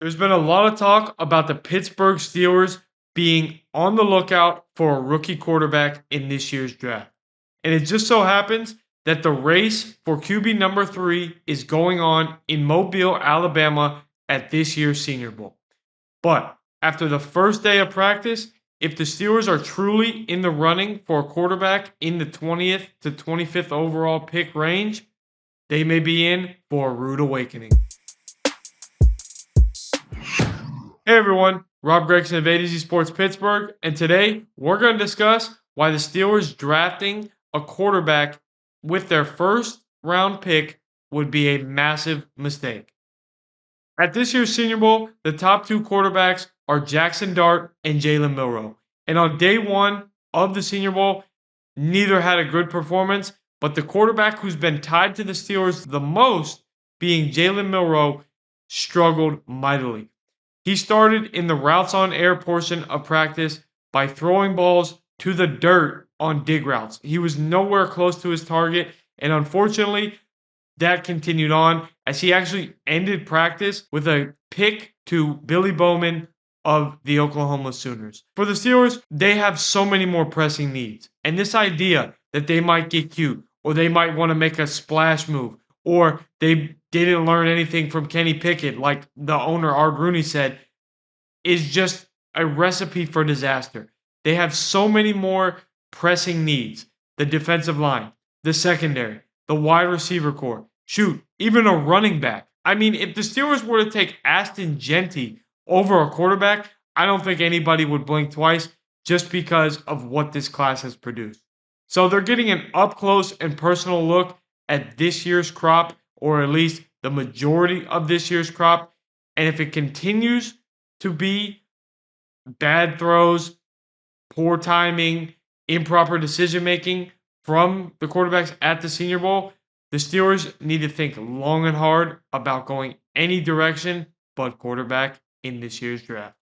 There's been a lot of talk about the Pittsburgh Steelers being on the lookout for a rookie quarterback in this year's draft. And it just so happens that the race for QB number 3 is going on in Mobile, Alabama at this year's Senior Bowl. But after the first day of practice, if the Steelers are truly in the running for a quarterback in the 20th to 25th overall pick range, they may be in for a rude awakening. Hey everyone, Rob Gregson of A to Z Sports Pittsburgh, and today we're going to discuss why the Steelers drafting a quarterback with their first round pick would be a massive mistake. At this year's Senior Bowl, the top two quarterbacks are Jaxson and Jalen Milroe. And on day one of the Senior Bowl, neither had a good performance, but the quarterback who's been tied to the Steelers the most, being Jalen Milroe, struggled mightily. He started in the routes on air portion of practice by throwing balls to the dirt on dig routes. He was nowhere close to his target, and unfortunately, that continued on as he actually ended practice with a pick to Billy Bowman of the Oklahoma Sooners. For the Steelers, they have so many more pressing needs. And this idea that they might get cute, or they might want to make a splash move, or they didn't learn anything from Kenny Pickett, like the owner Art Rooney said, is just a recipe for disaster. They have so many more pressing needs. The defensive line, the secondary, the wide receiver core, shoot, even a running back. I mean, if the Steelers were to take Aston Genty over a quarterback, I don't think anybody would blink twice just because of what this class has produced. So they're getting an up close and personal look at this year's crop, or at least the majority of this year's crop. And if it continues to be bad throws, poor timing, improper decision making from the quarterbacks at the Senior Bowl, the Steelers need to think long and hard about going any direction but quarterback in this year's draft.